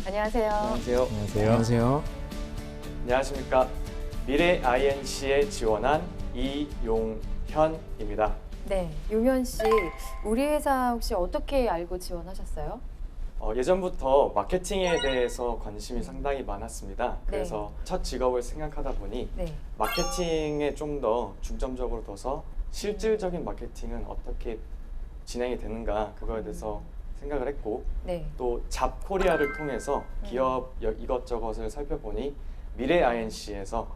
안녕하세요. 안녕하세요. 안녕하세요. 안녕하십니까. 미래 INC에 지원한 이용현입니다. 네, 용현 씨, 우리 회사 혹시 어떻게 알고 지원하셨어요? 예전부터 마케팅에 대해서 관심이 상당히 많았습니다. 그래서 네. 첫 직업을 생각하다 보니 네. 마케팅에 좀 더 중점적으로 둬서 실질적인 마케팅은 어떻게 진행이 되는가 그거에 대해서 생각을 했고 네. 또 잡코리아를 통해서 기업 이것저것을 살펴보니 미래 INC에서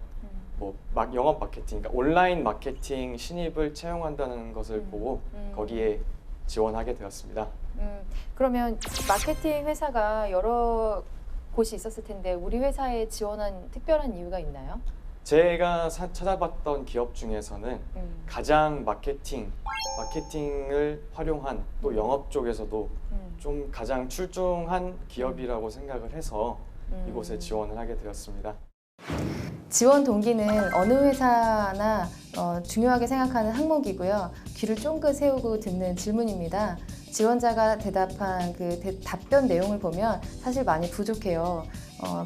영업 마케팅, 그러니까 온라인 마케팅 신입을 채용한다는 것을 보고 거기에 지원하게 되었습니다. 그러면 마케팅 회사가 여러 곳이 있었을 텐데 우리 회사에 지원한 특별한 이유가 있나요? 제가 찾아봤던 기업 중에서는 가장 마케팅을 활용한 또 영업 쪽에서도 좀 가장 출중한 기업이라고 생각을 해서 이곳에 지원을 하게 되었습니다. 지원 동기는 어느 회사나 중요하게 생각하는 항목이고요. 귀를 쫑긋 세우고 듣는 질문입니다. 지원자가 대답한 그 답변 내용을 보면 사실 많이 부족해요.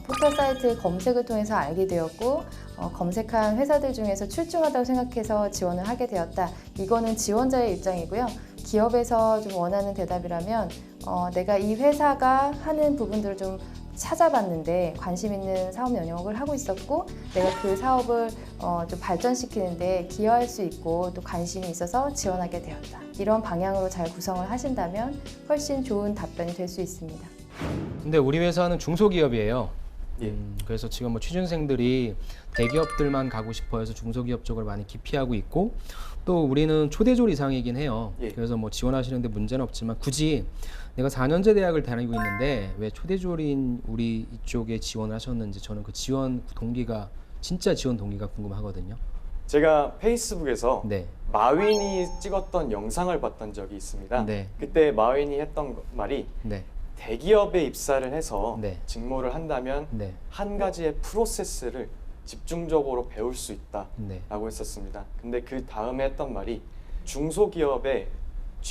포털 사이트 검색을 통해서 알게 되었고 검색한 회사들 중에서 출중하다고 생각해서 지원을 하게 되었다. 이거는 지원자의 입장이고요. 기업에서 좀 원하는 대답이라면 내가 이 회사가 하는 부분들을 좀 찾아봤는데 관심 있는 사업 영역을 하고 있었고 내가 그 사업을 좀 발전시키는데 기여할 수 있고 또 관심이 있어서 지원하게 되었다. 이런 방향으로 잘 구성을 하신다면 훨씬 좋은 답변이 될 수 있습니다. 근데 우리 회사는 중소기업이에요. 예. 그래서 지금 뭐 취준생들이 대기업들만 가고 싶어 해서 중소기업 쪽을 많이 기피하고 있고 또 우리는 초대졸 이상이긴 해요. 예. 그래서 뭐 지원하시는데 문제는 없지만 굳이 내가 4년제 대학을 다니고 있는데 왜 초대졸인 우리 이쪽에 지원을 하셨는지 저는 그 지원 동기가 진짜 지원 동기가 궁금하거든요. 제가 페이스북에서 네. 마윈이 찍었던 영상을 봤던 적이 있습니다. 네. 그때 마윈이 했던 말이 네. 대기업에 입사를 해서 네. 직무를 한다면 네. 한 가지의 프로세스를 집중적으로 배울 수 있다라고 네. 했었습니다. 근데 그 다음에 했던 말이 중소기업에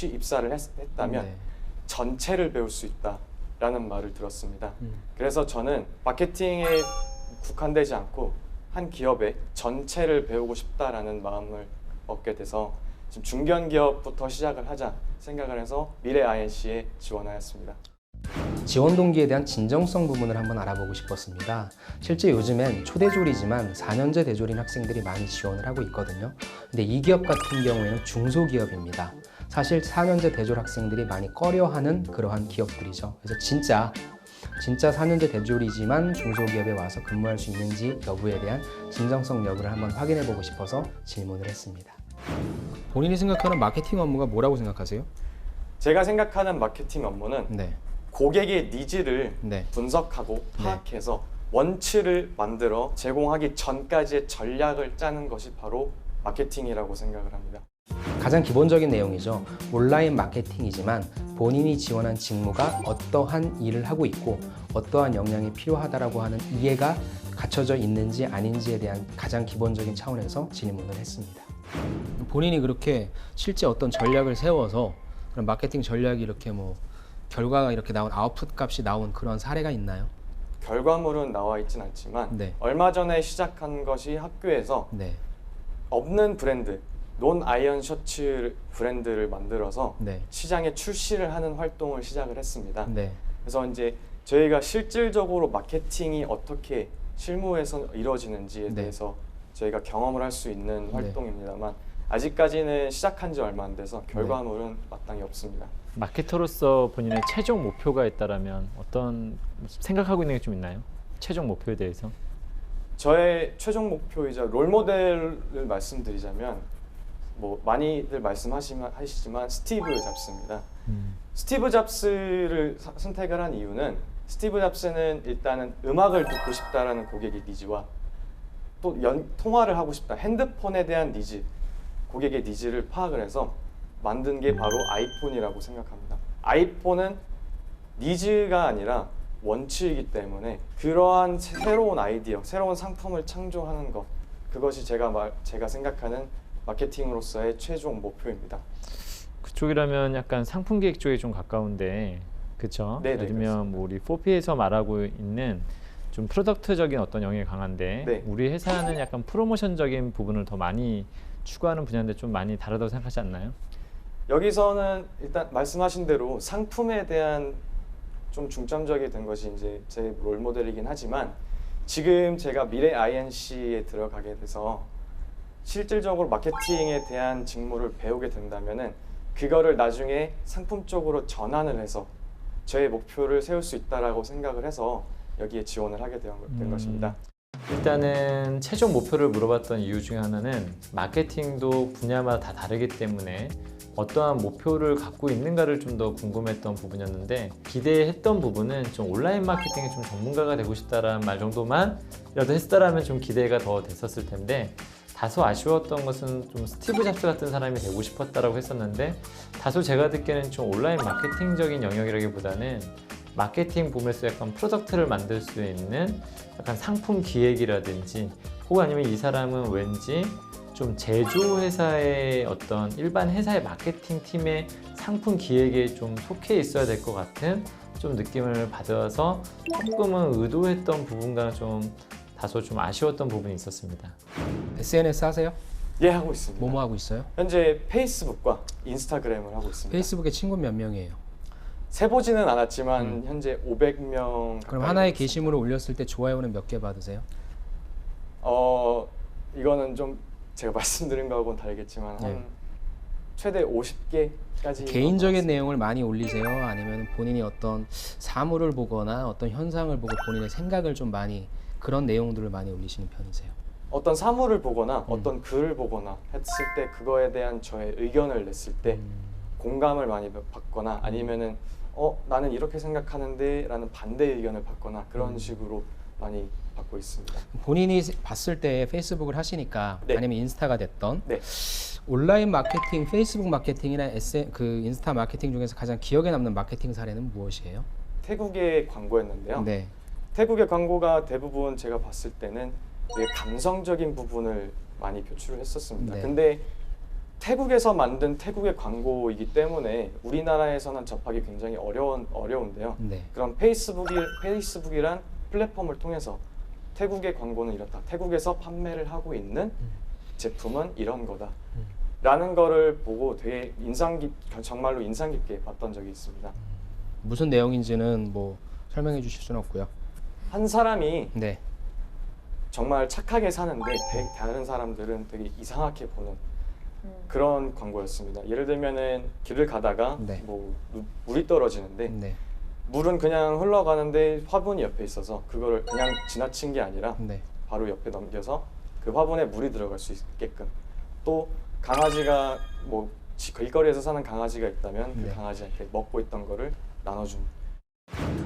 입사를 했다면 네. 전체를 배울 수 있다라는 말을 들었습니다. 그래서 저는 마케팅에 국한되지 않고 한 기업의 전체를 배우고 싶다라는 마음을 얻게 돼서 지금 중견기업부터 시작을 하자 생각을 해서 미래 INC에 지원하였습니다. 지원 동기에 대한 진정성 부분을 한번 알아보고 싶었습니다. 실제 요즘엔 초대졸이지만 4년제 대졸인 학생들이 많이 지원을 하고 있거든요. 근데 이 기업 같은 경우에는 중소기업입니다. 사실 4년제 대졸 학생들이 많이 꺼려하는 그러한 기업들이죠. 그래서 진짜 4년제 대졸이지만 중소기업에 와서 근무할 수 있는지 여부에 대한 진정성 여부를 한번 확인해 보고 싶어서 질문을 했습니다. 본인이 생각하는 마케팅 업무가 뭐라고 생각하세요? 제가 생각하는 마케팅 업무는 네. 고객의 니즈를 네. 분석하고 파악해서 원치를 만들어 제공하기 전까지의 전략을 짜는 것이 바로 마케팅이라고 생각을 합니다. 가장 기본적인 내용이죠. 온라인 마케팅이지만 본인이 지원한 직무가 어떠한 일을 하고 있고 어떠한 역량이 필요하다라고 하는 이해가 갖춰져 있는지 아닌지에 대한 가장 기본적인 차원에서 질문을 했습니다. 본인이 그렇게 실제 어떤 전략을 세워서 그런 마케팅 전략이 이렇게 뭐 결과가 이렇게 나온 아웃풋 값이 나온 그런 사례가 있나요? 결과물은 나와 있진 않지만 네. 얼마 전에 시작한 것이 학교에서 네. 없는 브랜드, 논 아이언 셔츠 브랜드를 만들어서 네. 시장에 출시를 하는 활동을 시작을 했습니다. 네. 그래서 이제 저희가 실질적으로 마케팅이 어떻게 실무에서 이루어지는지에 네. 대해서 저희가 경험을 할 수 있는 활동입니다만 아직까지는 시작한 지 얼마 안 돼서 결과물은 마땅히 없습니다. 마케터로서 본인의 최종 목표가 있다라면 어떤 생각하고 있는 게 좀 있나요? 최종 목표에 대해서? 저의 최종 목표이자 롤모델을 말씀드리자면 뭐 많이들 말씀하시지만 스티브 잡스입니다. 스티브 잡스를 선택을 한 이유는 스티브 잡스는 일단은 음악을 듣고 싶다라는 고객의 니즈와 또 통화를 하고 싶다, 핸드폰에 대한 니즈, 고객의 니즈를 파악을 해서 만든 게 바로 아이폰이라고 생각합니다. 아이폰은 니즈가 아니라 원칙이기 때문에 그러한 새로운 아이디어, 새로운 상품을 창조하는 것, 그것이 제가 생각하는 마케팅으로서의 최종 목표입니다. 그쪽이라면 약간 상품 기획 쪽에 좀 가까운데 그렇죠. 네, 예를 네, 들면 그렇습니다. 뭐 우리 4P에서 말하고 있는 좀 프로덕트적인 어떤 영역이 강한데 네. 우리 회사는 약간 프로모션적인 부분을 더 많이 추구하는 분야인데 좀 많이 다르다고 생각하지 않나요? 여기서는 일단 말씀하신 대로 상품에 대한 좀 중점적이 된 것이 이제 제 롤모델이긴 하지만 지금 제가 미래 INC에 들어가게 돼서 실질적으로 마케팅에 대한 직무를 배우게 된다면은 그거를 나중에 상품 쪽으로 전환을 해서 저의 목표를 세울 수 있다라고 생각을 해서 여기에 지원을 하게 된 것입니다. 일단은 최종 목표를 물어봤던 이유 중에 하나는 마케팅도 분야마다 다 다르기 때문에 어떠한 목표를 갖고 있는가를 좀 더 궁금했던 부분이었는데 기대했던 부분은 좀 온라인 마케팅에 좀 전문가가 되고 싶다라는 말 정도만이라도 했다라면 좀 기대가 더 됐었을 텐데 다소 아쉬웠던 것은 좀 스티브 잡스 같은 사람이 되고 싶었다라고 했었는데 다소 제가 듣기에는 좀 온라인 마케팅적인 영역이라기보다는 마케팅 부분에서 약간 프로덕트를 만들 수 있는 약간 상품 기획이라든지 혹은 아니면 이 사람은 왠지 좀 제조회사의 어떤 일반 회사의 마케팅 팀의 상품 기획에 좀 속해 있어야 될 것 같은 좀 느낌을 받아서 조금은 의도했던 부분과는 좀 다소 좀 아쉬웠던 부분이 있었습니다. SNS 하세요? 예, 하고 있습니다. 뭐뭐 하고 있어요? 현재 페이스북과 인스타그램을 하고 있습니다. 페이스북에 친구 몇 명이에요? 세보지는 않았지만 현재 500명 그럼 하나의 게시물을 올렸을 때 좋아요는 몇 개 받으세요? 이거는 좀 제가 말씀드린 거하고는 다르겠지만 네. 한 최대 50개까지 개인적인 내용을 많이 올리세요? 아니면 본인이 어떤 사물을 보거나 어떤 현상을 보고 본인의 생각을 좀 많이 그런 내용들을 많이 올리시는 편이세요? 어떤 사물을 보거나 어떤 글을 보거나 했을 때 그거에 대한 저의 의견을 냈을 때 공감을 많이 받거나 아니면은 나는 이렇게 생각하는데 라는 반대 의견을 받거나 그런 식으로 많이 받고 있습니다. 본인이 봤을 때 페이스북을 하시니까 네. 아니면 인스타가 됐던 네. 온라인 마케팅, 페이스북 마케팅이나 인스타 마케팅 중에서 가장 기억에 남는 마케팅 사례는 무엇이에요? 태국의 광고였는데요. 네. 태국의 광고가 대부분 제가 봤을 때는 되게 감성적인 부분을 많이 표출을 했었습니다. 네. 근데 태국에서 만든 태국의 광고이기 때문에 우리나라에서는 접하기 굉장히 어려운데요. 네. 그럼 페이스북이란 플랫폼을 통해서 태국의 광고는 이렇다. 태국에서 판매를 하고 있는 제품은 이런 거다. 라는 거를 보고 되게 정말로 인상 깊게 봤던 적이 있습니다. 무슨 내용인지는 뭐 설명해 주실 수는 없고요. 한 사람이 네. 정말 착하게 사는데 다른 사람들은 되게 이상하게 보는 그런 광고였습니다. 예를 들면은 길을 가다가 네. 뭐 물이 떨어지는데 네. 물은 그냥 흘러가는데 화분이 옆에 있어서 그거를 그냥 지나친 게 아니라 네. 바로 옆에 넘겨서 그 화분에 물이 들어갈 수 있게끔 또 강아지가 뭐 길거리에서 사는 강아지가 있다면 그 네. 강아지한테 먹고 있던 거를 나눠주는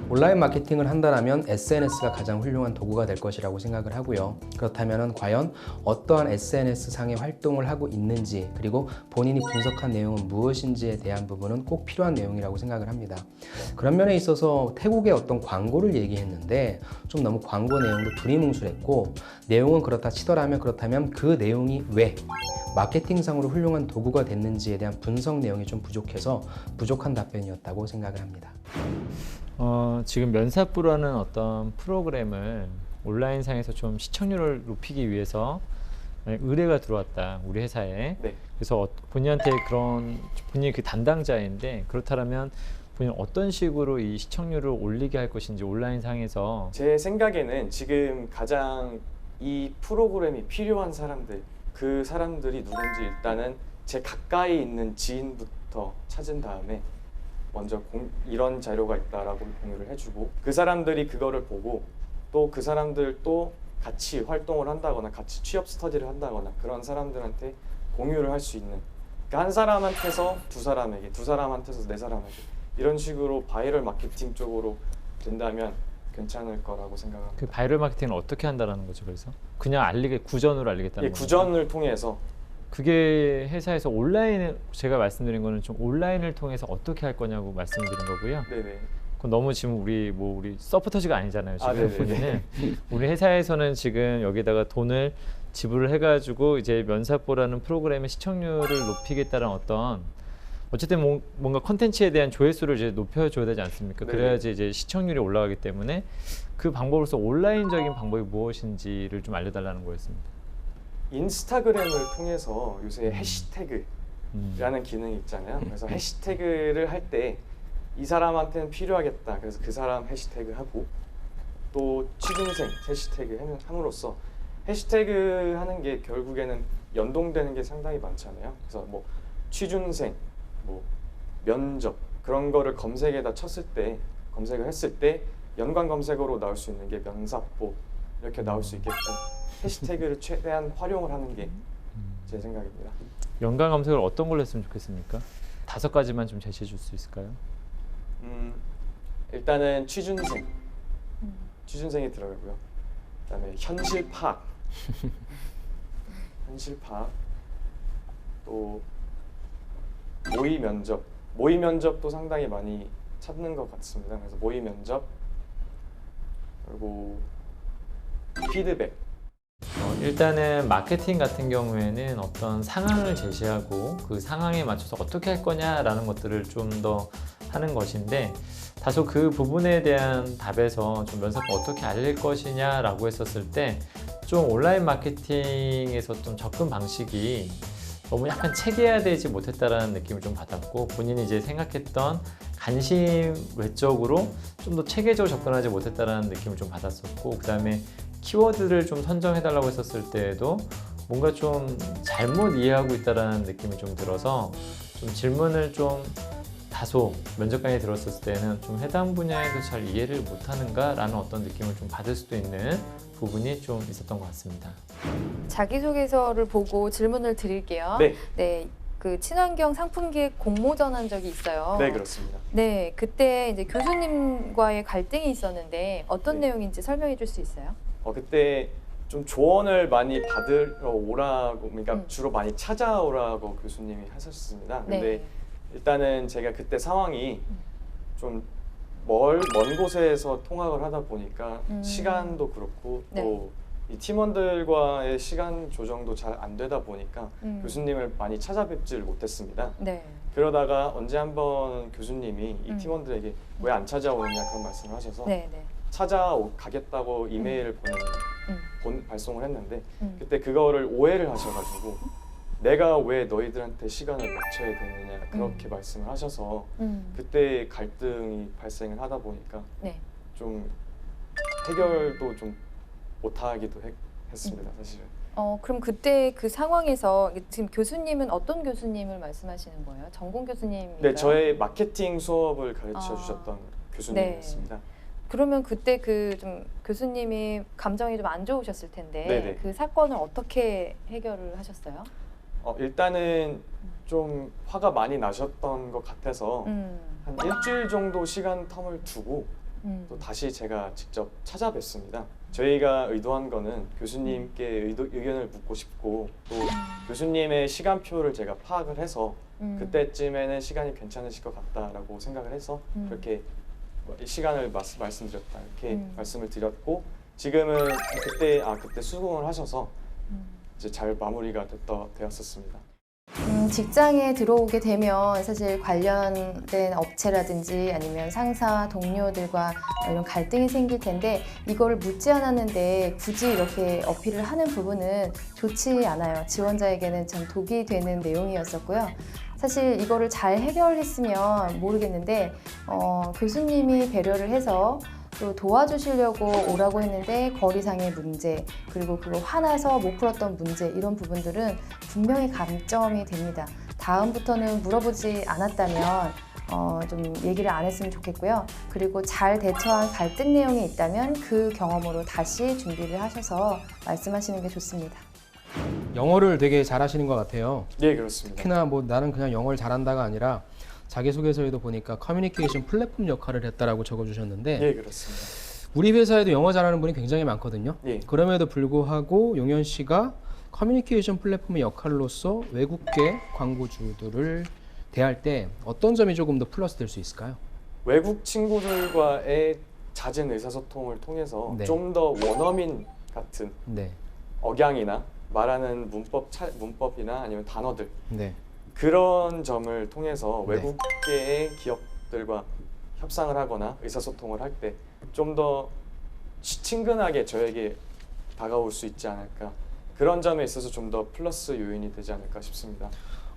온라인 마케팅을 한다면 SNS가 가장 훌륭한 도구가 될 것이라고 생각을 하고요. 그렇다면 과연 어떠한 SNS 상의 활동을 하고 있는지 그리고 본인이 분석한 내용은 무엇인지에 대한 부분은 꼭 필요한 내용이라고 생각을 합니다. 그런 면에 있어서 태국의 어떤 광고를 얘기했는데 좀 너무 광고 내용도 두리뭉술했고 내용은 그렇다 치더라면 그렇다면 그 내용이 왜 마케팅상으로 훌륭한 도구가 됐는지에 대한 분석 내용이 좀 부족해서 부족한 답변이었다고 생각을 합니다. 지금 면사부라는 어떤 프로그램을 온라인상에서 좀 시청률을 높이기 위해서 의뢰가 들어왔다 우리 회사에. 네. 그래서 본인한테 본인이 그 담당자인데 그렇다면 본인 어떤 식으로 이 시청률을 올리게 할 것인지 온라인상에서 제 생각에는 지금 가장 이 프로그램이 필요한 사람들 그 사람들이 누군지 일단은 제 가까이 있는 지인부터 찾은 다음에 먼저 이런 자료가 있다라고 공유를 해주고 그 사람들이 그거를 보고 또 그 사람들 또 같이 활동을 한다거나 같이 취업 스터디를 한다거나 그런 사람들한테 공유를 할 수 있는 그러니까 한 사람한테서 두 사람에게 두 사람한테서 네 사람에게 이런 식으로 바이럴 마케팅 쪽으로 된다면 괜찮을 거라고 생각합니다. 그 바이럴 마케팅을 어떻게 한다라는 거죠? 그래서 그냥 구전으로 알리겠다는 예, 거죠? 구전을 통해서 그게 회사에서 온라인을 제가 말씀드린 거는 좀 온라인을 통해서 어떻게 할 거냐고 말씀드린 거고요. 네네. 그건 너무 지금 우리 서포터즈가 아니잖아요. 지금 네네네. 본인은 우리 회사에서는 지금 여기다가 돈을 지불을 해가지고 이제 면사보라는 프로그램의 시청률을 높이겠다는 어떤 어쨌든 뭔가 컨텐츠에 대한 조회수를 이제 높여줘야 되지 않습니까? 네. 그래야지 이제 시청률이 올라가기 때문에 그 방법으로서 온라인적인 방법이 무엇인지를 좀 알려달라는 거였습니다. 인스타그램을 통해서 요새 해시태그라는 기능이 있잖아요. 그래서 해시태그를 할 때 이 사람한테는 필요하겠다. 그래서 그 사람 해시태그 하고 또 취준생 해시태그 함으로써 해시태그 하는 게 결국에는 연동되는 게 상당히 많잖아요. 그래서 뭐 취준생, 뭐 면접 그런 거를 검색에다 쳤을 때 검색을 했을 때 연관 검색어로 나올 수 있는 게 명사법 이렇게 나올 수 있게끔 해시태그를 최대한 활용을 하는 게 제 생각입니다. 연관 검색을 어떤 걸로 했으면 좋겠습니까? 5가지만 좀 제시해 줄 수 있을까요? 일단은 취준생이 들어가고요. 그다음에 현실 파악, 또 모의 면접도 상당히 많이 찾는 것 같습니다. 그래서 모의 면접 그리고 피드백. 일단은 마케팅 같은 경우에는 어떤 상황을 제시하고 그 상황에 맞춰서 어떻게 할 거냐라는 것들을 좀 더 하는 것인데 다소 그 부분에 대한 답에서 좀 면접 어떻게 알릴 것이냐라고 했었을 때 좀 온라인 마케팅에서 좀 접근 방식이 너무 약간 체계화되지 못했다라는 느낌을 좀 받았고 본인이 이제 생각했던 관심 외적으로 좀 더 체계적으로 접근하지 못했다라는 느낌을 좀 받았었고 그 다음에 키워드를 좀 선정해달라고 했었을 때에도 뭔가 좀 잘못 이해하고 있다라는 느낌이 좀 들어서 좀 질문을 좀 다소 면접관이 들었을 때는 좀 해당 분야에서 잘 이해를 못하는가라는 어떤 느낌을 좀 받을 수도 있는 부분이 좀 있었던 것 같습니다. 자기소개서를 보고 질문을 드릴게요. 네, 네, 그 친환경 상품기획 공모전 한 적이 있어요. 네 그렇습니다. 네, 그때 이제 교수님과의 갈등이 있었는데 어떤 네. 내용인지 설명해 줄 수 있어요? 그때 좀 조언을 많이 받으러 오라고, 그러니까 음. 주로 많이 찾아오라고 교수님이 하셨습니다. 근데 네. 일단은 제가 그때 상황이 좀 먼 곳에서 통학을 하다 보니까 시간도 그렇고 네. 또 이 팀원들과의 시간 조정도 잘 안 되다 보니까 교수님을 많이 찾아뵙지를 못했습니다. 네. 그러다가 언제 한번 교수님이 이 음. 팀원들에게 왜 안 찾아오느냐 그런 말씀을 하셔서 네, 네. 찾아가겠다고 이메일을 음. 발송을 했는데 음. 그때 그거를 오해를 하셔가지고 내가 왜 너희들한테 시간을 맞춰야 되느냐 그렇게 말씀을 하셔서 그때 갈등이 발생을 하다 보니까 네. 좀 해결도 좀 못하기도 했습니다, 사실은. 그럼 그때 그 상황에서 지금 교수님은 어떤 교수님을 말씀하시는 거예요? 전공 교수님인가요? 네, 저의 마케팅 수업을 가르쳐 아. 주셨던 교수님이었습니다. 그러면 그때 그 좀 교수님이 감정이 좀 안 좋으셨을 텐데 네네. 그 사건을 어떻게 해결을 하셨어요? 일단은 좀 화가 많이 나셨던 것 같아서 한 일주일 정도 시간 텀을 두고 또 다시 제가 직접 찾아뵀습니다. 저희가 의도한 거는 교수님께 의견을 묻고 싶고 또 교수님의 시간표를 제가 파악을 해서 그때쯤에는 시간이 괜찮으실 것 같다라고 생각을 해서 그렇게 시간을 말씀드렸다 이렇게 말씀을 드렸고 지금은 그때 수긍을 하셔서 이제 잘 마무리가 되었었습니다. 직장에 들어오게 되면 사실 관련된 업체라든지 아니면 상사, 동료들과 이런 갈등이 생길 텐데 이거를 묻지 않았는데 굳이 이렇게 어필을 하는 부분은 좋지 않아요. 지원자에게는 참 독이 되는 내용이었었고요. 사실 이거를 잘 해결했으면 모르겠는데 교수님이 배려를 해서 또 도와주시려고 오라고 했는데 거리상의 문제 그리고 그거 화나서 못 풀었던 문제 이런 부분들은 분명히 감점이 됩니다. 다음부터는 물어보지 않았다면 좀 얘기를 안 했으면 좋겠고요. 그리고 잘 대처한 갈등 내용이 있다면 그 경험으로 다시 준비를 하셔서 말씀하시는 게 좋습니다. 영어를 되게 잘하시는 것 같아요. 네, 그렇습니다. 특히나 뭐 나는 그냥 영어를 잘한다가 아니라 자기소개서에도 보니까 커뮤니케이션 플랫폼 역할을 했다라고 적어주셨는데 네, 그렇습니다. 우리 회사에도 영어 잘하는 분이 굉장히 많거든요. 네. 그럼에도 불구하고 용현 씨가 커뮤니케이션 플랫폼의 역할로서 외국계 광고주들을 대할 때 어떤 점이 조금 더 플러스 될 수 있을까요? 외국 친구들과의 잦은 의사소통을 통해서 네. 좀 더 원어민 같은 네, 억양이나 말하는 문법이나 아니면 단어들 네, 그런 점을 통해서 네. 외국계의 기업들과 협상을 하거나 의사소통을 할 때 좀 더 친근하게 저에게 다가올 수 있지 않을까, 그런 점에 있어서 좀 더 플러스 요인이 되지 않을까 싶습니다.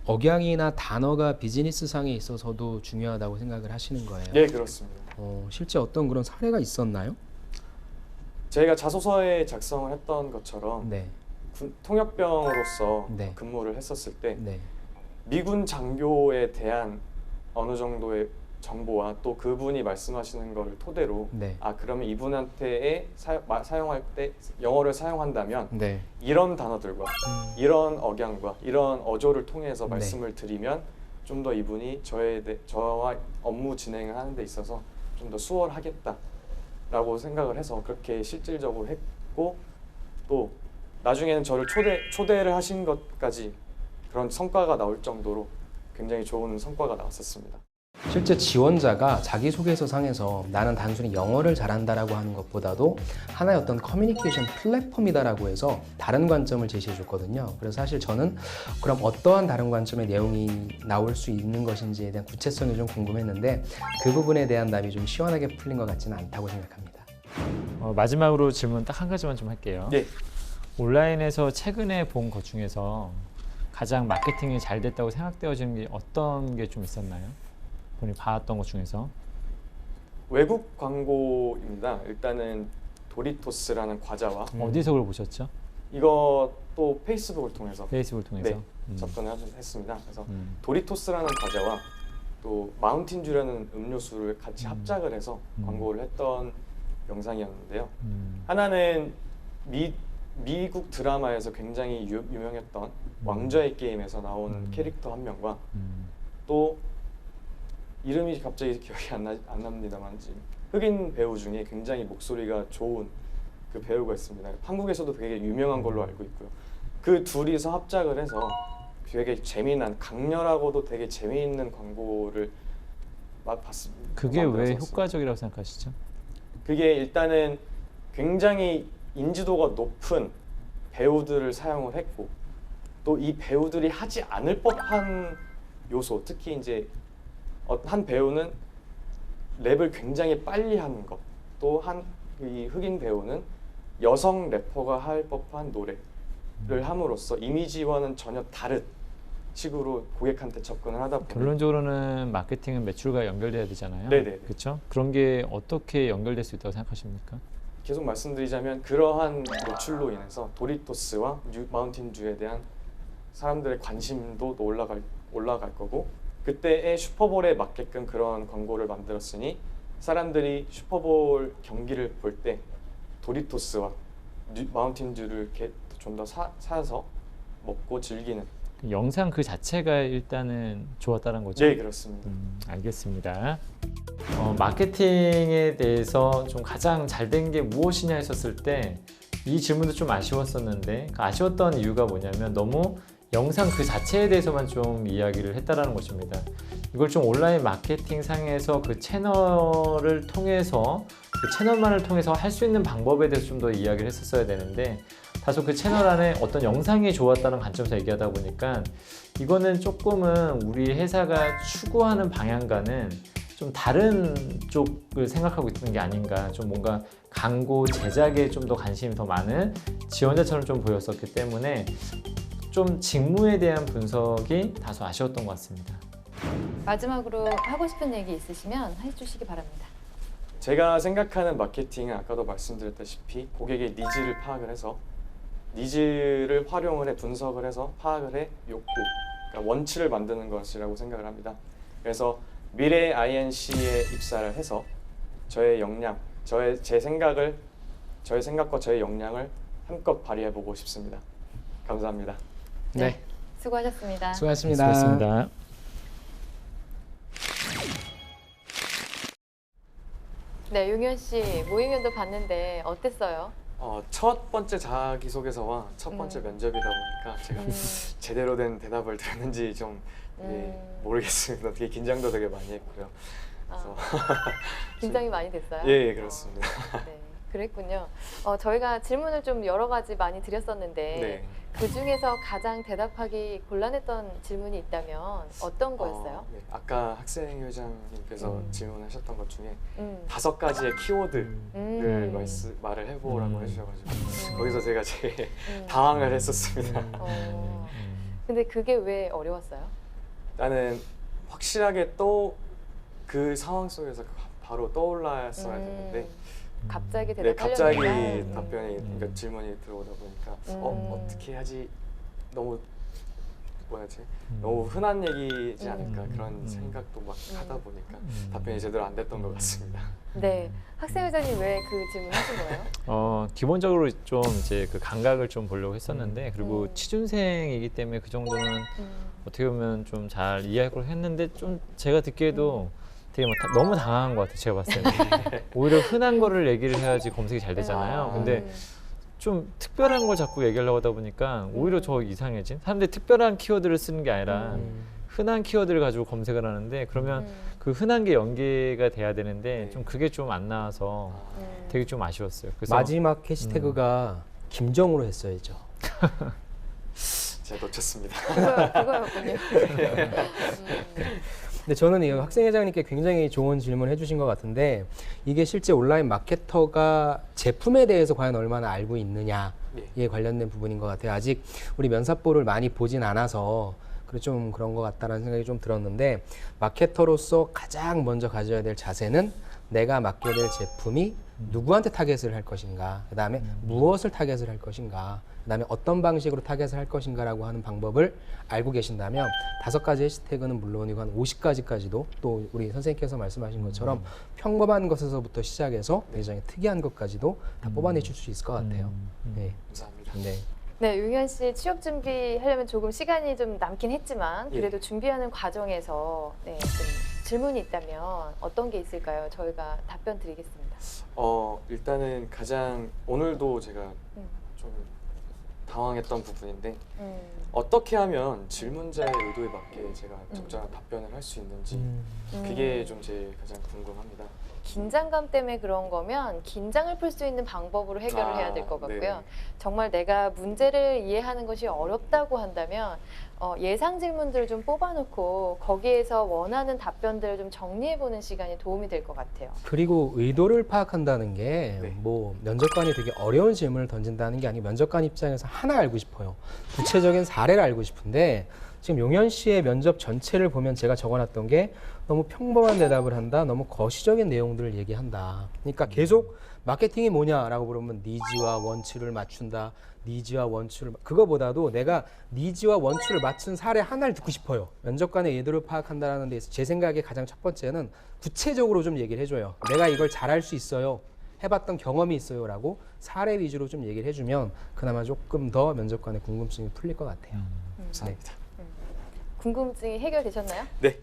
억양이나 단어가 비즈니스상에 있어서도 중요하다고 생각을 하시는 거예요? 네, 그렇습니다. 실제 어떤 그런 사례가 있었나요? 저희가 자소서에 작성을 했던 것처럼 네. 통역병으로서 네. 근무를 했었을 때 네. 미군 장교에 대한 어느 정도의 정보와 또 그분이 말씀하시는 거를 토대로 네. 아, 그러면 이분한테 사용할 때 영어를 사용한다면 네. 이런 단어들과 이런 억양과 이런 어조를 통해서 네. 말씀을 드리면 좀 더 이분이 저와 업무 진행을 하는 데 있어서 좀 더 수월하겠다라고 생각을 해서 그렇게 실질적으로 했고, 또 나중에는 저를 초대를 하신 것까지 그런 성과가 나올 정도로 굉장히 좋은 성과가 나왔었습니다. 실제 지원자가 자기소개서 상에서 나는 단순히 영어를 잘한다라고 하는 것보다도 하나의 어떤 커뮤니케이션 플랫폼이다라고 해서 다른 관점을 제시해 줬거든요. 그래서 사실 저는 그럼 어떠한 다른 관점의 내용이 나올 수 있는 것인지에 대한 구체성이 좀 궁금했는데 그 부분에 대한 답이 좀 시원하게 풀린 것 같지는 않다고 생각합니다. 마지막으로 질문 딱 한 가지만 좀 할게요. 네. 온라인에서 최근에 본 것 중에서 가장 마케팅이 잘 됐다고 생각되어지는 게 어떤 게 좀 있었나요? 본인이 봤던 것 중에서. 외국 광고입니다. 일단은 도리토스라는 과자와 어디서 그걸 보셨죠? 이것도 페이스북을 통해서 페이스북을 통해서. 네, 접근을 했습니다. 그래서 음. 도리토스라는 과자와 또 마운틴듀라는 음료수를 같이 합작을 해서 광고를 했던 영상이었는데요. 하나는 미국 드라마에서 굉장히 유명했던 왕좌의 게임에서 나온 캐릭터 한 명과 또 이름이 갑자기 기억이 안 납니다만 지금 흑인 배우 중에 굉장히 목소리가 좋은 그 배우가 있습니다. 한국에서도 되게 유명한 걸로 알고 있고요. 그 둘이서 합작을 해서 되게 재미난, 강렬하고도 되게 재미있는 광고를 봤습니다. 그게 왜 만들었었습니다. 효과적이라고 생각하시죠? 그게 일단은 굉장히 인지도가 높은 배우들을 사용을 했고 또 이 배우들이 하지 않을 법한 요소, 특히 이제 한 배우는 랩을 굉장히 빨리 하는 것, 또 이 흑인 배우는 여성 래퍼가 할 법한 노래를 함으로써 이미지와는 전혀 다른 식으로 고객한테 접근을 하다 보면 결론적으로는 마케팅은 매출과 연결돼야 되잖아요. 네네. 그렇죠? 그런 게 어떻게 연결될 수 있다고 생각하십니까? 계속 말씀드리자면 그러한 노출로 인해서 도리토스와 마운틴듀에 대한 사람들의 관심도 올라갈 거고, 그때의 슈퍼볼에 맞게끔 그런 광고를 만들었으니 사람들이 슈퍼볼 경기를 볼 때 도리토스와 마운틴듀를 좀 더 사서 먹고 즐기는. 영상 그 자체가 일단은 좋았다는 거죠? 네, 그렇습니다. 알겠습니다. 마케팅에 대해서 좀 가장 잘 된 게 무엇이냐 했었을 때 이 질문도 좀 아쉬웠었는데, 그 아쉬웠던 이유가 뭐냐면 너무 영상 그 자체에 대해서만 좀 이야기를 했다라는 것입니다. 이걸 좀 온라인 마케팅 상에서 그 채널을 통해서, 그 채널만을 통해서 할 수 있는 방법에 대해서 좀 더 이야기를 했었어야 되는데, 다소 그 채널 안에 어떤 영상이 좋았다는 관점에서 얘기하다 보니까 이거는 조금은 우리 회사가 추구하는 방향과는 좀 다른 쪽을 생각하고 있는 게 아닌가, 좀 뭔가 광고 제작에 좀 더 관심이 더 많은 지원자처럼 좀 보였었기 때문에 좀 직무에 대한 분석이 다소 아쉬웠던 것 같습니다. 마지막으로 하고 싶은 얘기 있으시면 해주시기 바랍니다. 제가 생각하는 마케팅은 아까도 말씀드렸다시피 고객의 니즈를 파악을 해서 니즈를 활용을 해 분석을 해서 파악을 해 욕구, 그러니까 원치를 만드는 것이라고 생각을 합니다. 그래서 미래 INC에 입사를 해서 저의 역량, 제 생각과 저의 역량을 한껏 발휘해 보고 싶습니다. 감사합니다. 네. 수고하셨습니다. 수고하셨습니다. 수고하셨습니다. 네, 용현 씨 모의면도 봤는데 어땠어요? 첫 번째 자기소개서와 첫 번째 면접이다 보니까 제가 제대로 된 대답을 들었는지 좀 모르겠습니다. 되게 긴장도 되게 많이 했고요. 그래서 긴장이 많이 됐어요? 예, 그렇습니다. 네. 그랬군요. 저희가 질문을 좀 여러 가지 많이 드렸었는데 네. 그 중에서 가장 대답하기 곤란했던 질문이 있다면 어떤 거였어요? 네. 아까 학생회장님께서 질문하셨던 것 중에 음. 5가지의 키워드를 말을 해보라고 해주셔가지고 거기서 제가 제일 당황을 했었습니다. 근데 그게 왜 어려웠어요? 나는 확실하게 그 상황 속에서 바로 떠올랐어야 되는데 갑자기 네, 갑자기 대답하려니까 답변이 그러니까 질문이 들어오다 보니까 어떻게 하지 너무 뭐야지 너무 흔한 얘기지 않을까 그런 생각도 막 하다 보니까 답변이 제대로 안 됐던 것 같습니다. 네, 학생회장님 왜 그 질문 하신 거예요? 기본적으로 좀 이제 그 감각을 좀 보려고 했었는데 그리고 취준생이기 때문에 그 정도는 어떻게 보면 좀 잘 이해하고 했는데 좀 제가 듣기에도 되게 막 너무 당황한 것 같아요. 제가 봤을 때 오히려 흔한 거를 얘기를 해야지 검색이 잘 되잖아요. 근데 좀 특별한 걸 자꾸 얘기하려고 하다 보니까 오히려 저 이상해진 사람들이 특별한 키워드를 쓰는 게 아니라 흔한 키워드를 가지고 검색을 하는데 그러면 그 흔한 게 연계가 돼야 되는데 좀 그게 좀 안 나와서 되게 좀 아쉬웠어요. 그래서 마지막 해시태그가 김정으로 했어야죠. 제가 놓쳤습니다. 그거였군요. 근데 저는 이 학생회장님께 굉장히 좋은 질문을 해주신 것 같은데 이게 실제 온라인 마케터가 제품에 대해서 과연 얼마나 알고 있느냐에 관련된 부분인 것 같아요. 아직 우리 면사포를 많이 보진 않아서 좀 그런 것 같다는 생각이 좀 들었는데 마케터로서 가장 먼저 가져야 될 자세는 내가 맡게 될 제품이 누구한테 타겟을 할 것인가, 그 다음에 무엇을 타겟을 할 것인가, 그 다음에 어떤 방식으로 타겟을 할 것인가라고 하는 방법을 알고 계신다면 5가지 해시태그는 물론이고 한 50가지까지도 또 우리 선생님께서 말씀하신 것처럼 평범한 것에서부터 시작해서 굉장히 특이한 것까지도 다 뽑아내실 수 있을 것 같아요. 네. 감사합니다. 네. 네, 용현 씨 취업 준비하려면 조금 시간이 좀 남긴 했지만 그래도 준비하는 과정에서 좀 질문이 있다면 어떤 게 있을까요? 저희가 답변 드리겠습니다. 일단은 가장 오늘도 제가 좀 당황했던 부분인데 어떻게 하면 질문자의 의도에 맞게 제가 적절한 답변을 할 수 있는지 그게 좀 제일 가장 궁금합니다. 긴장감 때문에 그런 거면 긴장을 풀 수 있는 방법으로 해결을 해야 될 것 같고요. 정말 내가 문제를 이해하는 것이 어렵다고 한다면 예상 질문들을 좀 뽑아놓고 거기에서 원하는 답변들을 좀 정리해보는 시간이 도움이 될 것 같아요. 그리고 의도를 파악한다는 게 뭐 면접관이 되게 어려운 질문을 던진다는 게 아니고 면접관 입장에서 하나 알고 싶어요. 구체적인 사례를 알고 싶은데 지금 용현 씨의 면접 전체를 보면 제가 적어놨던 게 너무 평범한 대답을 한다, 너무 거시적인 내용들을 얘기한다. 그러니까 계속 마케팅이 뭐냐라고 물으면 니즈와 원추를 맞춘다, 니즈와 원추를 그거보다도 내가 니즈와 원추를 맞춘 사례 하나를 듣고 싶어요. 면접관의 의도를 파악한다는 데서 제 생각에 가장 첫 번째는 구체적으로 좀 얘기를 해줘요. 내가 이걸 잘할 수 있어요, 해봤던 경험이 있어요 라고 사례 위주로 좀 얘기를 해주면 그나마 조금 더 면접관의 궁금증이 풀릴 것 같아요. 감사합니다. 궁금증이 해결되셨나요? 네.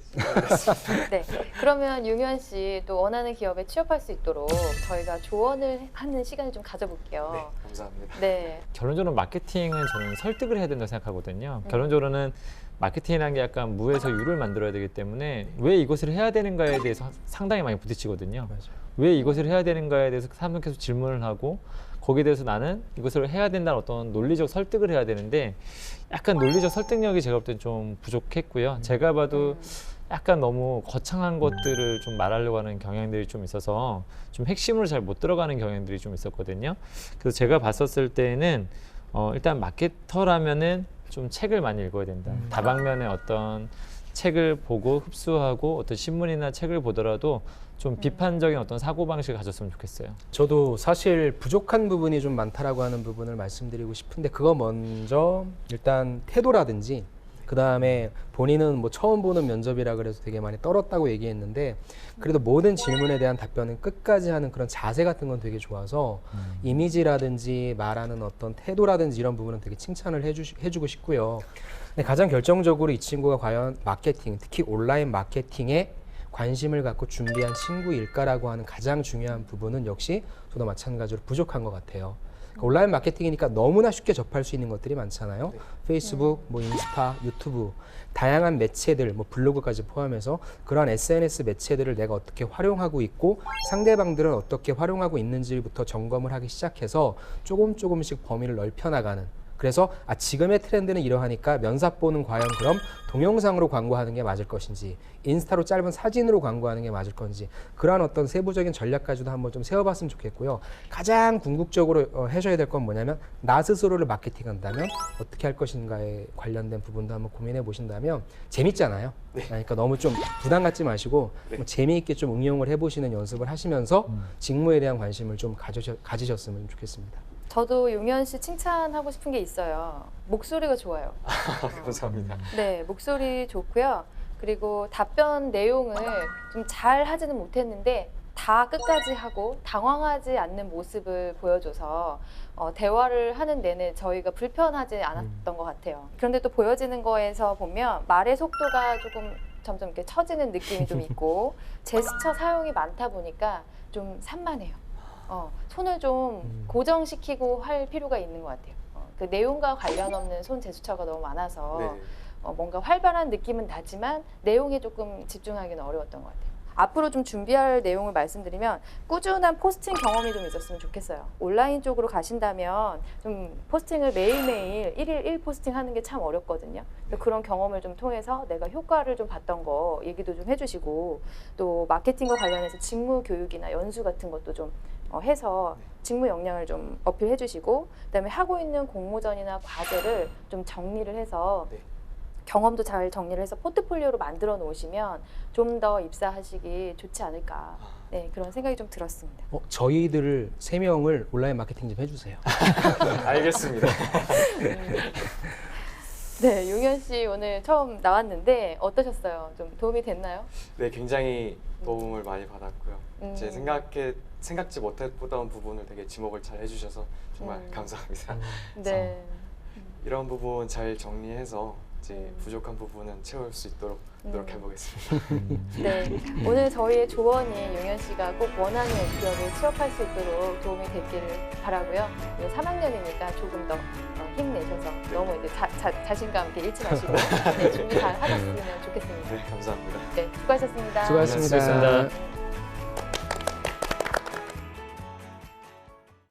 네. 그러면 용현 씨 또 원하는 기업에 취업할 수 있도록 저희가 조언을 하는 시간을 좀 가져볼게요. 네, 감사합니다. 네. 결론적으로 마케팅은 저는 설득을 해야 된다고 생각하거든요. 결론적으로는 마케팅이라는 게 약간 무에서 유를 만들어야 되기 때문에 왜 이것을 해야 되는가에 대해서 상당히 많이 부딪히거든요. 왜 이것을 해야 되는가에 대해서 사람들은 계속 질문을 하고 거기에 대해서 나는 이것을 해야 된다는 어떤 논리적 설득을 해야 되는데 약간 논리적 설득력이 제가 볼 땐 좀 부족했고요. 제가 봐도 약간 너무 거창한 것들을 좀 말하려고 하는 경향들이 좀 있어서 좀 핵심으로 잘 못 들어가는 경향들이 좀 있었거든요. 그래서 제가 봤었을 때는 일단 마케터라면은 좀 책을 많이 읽어야 된다. 다방면의 어떤 책을 보고 흡수하고 어떤 신문이나 책을 보더라도 좀 비판적인 어떤 사고방식을 가졌으면 좋겠어요. 저도 사실 부족한 부분이 좀 많다라고 하는 부분을 말씀드리고 싶은데 그거 먼저 일단 태도라든지 그 다음에 본인은 뭐 처음 보는 면접이라 그래서 되게 많이 떨었다고 얘기했는데 그래도 모든 질문에 대한 답변은 끝까지 하는 그런 자세 같은 건 되게 좋아서 이미지라든지 말하는 어떤 태도라든지 이런 부분은 되게 칭찬을 해주고 싶고요. 근데 가장 결정적으로 이 친구가 과연 마케팅, 특히 온라인 마케팅에 관심을 갖고 준비한 친구일까라고 하는 가장 중요한 부분은 역시 저도 마찬가지로 부족한 것 같아요. 그러니까 온라인 마케팅이니까 너무나 쉽게 접할 수 있는 것들이 많잖아요. 네. 페이스북, 뭐 인스타, 유튜브, 다양한 매체들, 뭐 블로그까지 포함해서 그러한 SNS 매체들을 내가 어떻게 활용하고 있고 상대방들은 어떻게 활용하고 있는지부터 점검을 하기 시작해서 조금씩 범위를 넓혀나가는. 그래서 지금의 트렌드는 이러하니까 면사포는 과연 그럼 동영상으로 광고하는 게 맞을 것인지 인스타로 짧은 사진으로 광고하는 게 맞을 건지 그러한 어떤 세부적인 전략까지도 한번 좀 세워봤으면 좋겠고요. 가장 궁극적으로 해줘야 될 건 뭐냐면 나 스스로를 마케팅한다면 어떻게 할 것인가에 관련된 부분도 한번 고민해 보신다면 재밌잖아요. 그러니까 너무 좀 부담 갖지 마시고 뭐 재미있게 좀 응용을 해보시는 연습을 하시면서 직무에 대한 관심을 좀 가지셨으면 좋겠습니다. 저도 용현 씨 칭찬하고 싶은 게 있어요. 목소리가 좋아요. 감사합니다. 네, 목소리 좋고요. 그리고 답변 내용을 좀 잘 하지는 못했는데 다 끝까지 하고 당황하지 않는 모습을 보여줘서 대화를 하는 내내 저희가 불편하지 않았던 것 같아요. 그런데 또 보여지는 거에서 보면 말의 속도가 조금 점점 이렇게 처지는 느낌이 좀 있고 제스처 사용이 많다 보니까 좀 산만해요. 손을 좀 고정시키고 할 필요가 있는 것 같아요. 그 내용과 관련 없는 손 제스처가 너무 많아서 네. 뭔가 활발한 느낌은 나지만 내용에 조금 집중하기는 어려웠던 것 같아요. 앞으로 좀 준비할 내용을 말씀드리면 꾸준한 포스팅 경험이 좀 있었으면 좋겠어요. 온라인 쪽으로 가신다면 좀 포스팅을 매일매일 1일 1포스팅 하는 게 참 어렵거든요. 그래서 그런 경험을 좀 통해서 내가 효과를 좀 봤던 거 얘기도 좀 해주시고 또 마케팅과 관련해서 직무 교육이나 연수 같은 것도 좀 해서 직무 역량을 좀 어필해 주시고 그다음에 하고 있는 공모전이나 과제를 좀 정리를 해서 경험도 잘 정리를 해서 포트폴리오로 만들어 놓으시면 좀 더 입사하시기 좋지 않을까 그런 생각이 좀 들었습니다. 저희들 3명을 온라인 마케팅 좀 해주세요. 알겠습니다. 네, 용현 씨 오늘 처음 나왔는데 어떠셨어요? 좀 도움이 됐나요? 네, 굉장히 도움을 많이 받았고요. 제 생각지 못했던 부분을 되게 지목을 잘 해주셔서 정말 감사합니다. 네. 이런 부분 잘 정리해서 이제 부족한 부분은 채울 수 있도록 노력해보겠습니다. 네, 오늘 저희의 조언이 용현 씨가 꼭 원하는 기업에 취업할 수 있도록 도움이 됐기를 바라고요. 3학년이니까 조금 더 힘내셔서 너무 이제 자신감 있게 잃지 마시고 준비 잘 하셨으면 좋겠습니다. 네, 감사합니다. 네, 수고하셨습니다. 수고하셨습니다. 수고하셨습니다.